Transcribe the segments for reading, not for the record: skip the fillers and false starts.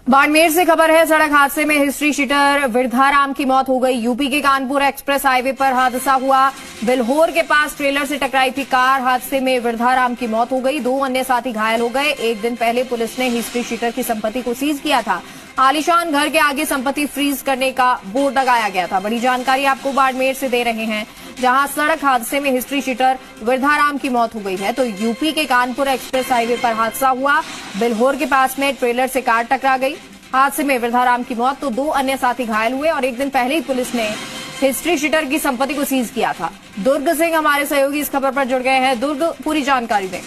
बाड़मेर से खबर है। सड़क हादसे में हिस्ट्री शीटर विरधाराम की मौत हो गई। यूपी के कानपुर एक्सप्रेस हाईवे पर हादसा हुआ। बिल्होर के पास ट्रेलर से टकराई थी कार। हादसे में विरधाराम की मौत हो गई। 2 अन्य साथी घायल हो गए। एक दिन पहले पुलिस ने हिस्ट्री शीटर की संपत्ति को सीज किया था। आलीशान घर के आगे संपत्ति फ्रीज करने का बोर्ड लगाया गया था। बड़ी जानकारी आपको बाड़मेर से दे रहे हैं, जहां सड़क हादसे में हिस्ट्री शीटर विरधाराम की मौत हो गई है। तो यूपी के कानपुर एक्सप्रेस हाईवे पर हादसा हुआ। बिल्होर के पास में ट्रेलर से कार टकरा गई। हादसे में विरधाराम की मौत, तो 2 अन्य साथी घायल हुए और एक दिन पहले ही पुलिस ने हिस्ट्री शीटर की संपत्ति को सीज किया था। दुर्ग सिंह हमारे सहयोगी इस खबर पर जुड़ गए हैं। दुर्ग, पूरी जानकारी दें।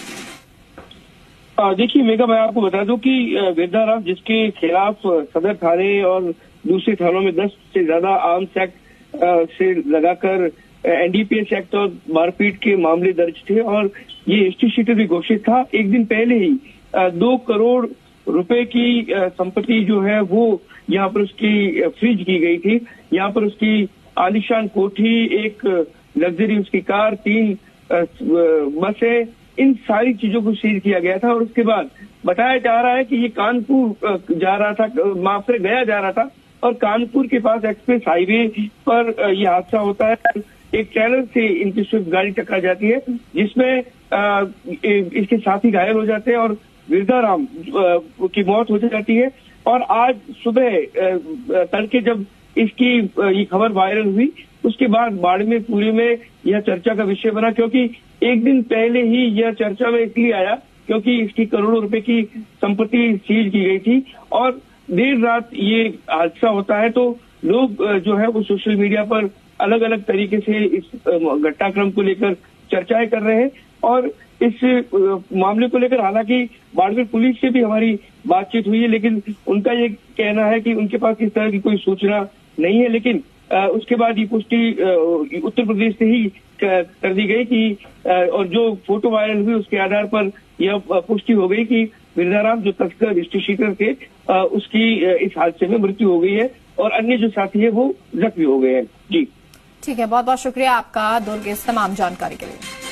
देखिए मेघा, मैं आपको बता दूं कि विरधाराम, जिसके खिलाफ सदर थाने और दूसरे थानों में 10 से ज्यादा आर्म्स एक्ट से लगाकर एनडीपीएस एक्ट और मारपीट के मामले दर्ज थे और ये हिस्ट्री शीटर भी घोषित था। एक दिन पहले ही 2 करोड़ रुपए की संपत्ति जो है वो यहाँ पर उसकी फ्रीज की गई थी। यहाँ पर उसकी आलीशान कोठी, एक लग्जरी उसकी कार, 3 बसें, इन सारी चीजों को सीज किया गया था। और उसके बाद बताया जा रहा है कि ये कानपुर जा रहा था, माफरे गया जा रहा था और कानपुर के पास एक्सप्रेस हाईवे पर यह हादसा होता है। एक ट्रेलर से इनकी स्विफ्ट गाड़ी टकरा जाती है, जिसमें इसके साथी घायल हो जाते हैं और विरधाराम की मौत हो जाती है। और आज सुबह तड़के जब इसकी ये खबर वायरल हुई, उसके बाद बाड़मेर पूरे में यह चर्चा का विषय बना, क्योंकि एक दिन पहले ही यह चर्चा में इसलिए आया क्योंकि इसकी करोड़ों रुपए की संपत्ति सीज की गई थी और देर रात ये हादसा होता है। तो लोग जो है वो सोशल मीडिया पर अलग अलग तरीके से इस घटनाक्रम को लेकर चर्चाएं कर रहे हैं और इस मामले को लेकर हालांकि बाड़मेर पुलिस से भी हमारी बातचीत हुई है, लेकिन उनका ये कहना है कि उनके पास इस तरह की कोई सूचना नहीं है। लेकिन उसके बाद ये पुष्टि उत्तर प्रदेश से ही कर दी गई कि और जो फोटो वायरल हुई उसके आधार पर यह पुष्टि हो गई कि विरधाराम जो तस्कर हिस्ट्री शीटर थे उसकी इस हादसे में मृत्यु हो गई है और अन्य जो साथी है वो जख्मी हो गए हैं। जी ठीक है, बहुत बहुत शुक्रिया आपका दुर्ग इस तमाम जानकारी के लिए।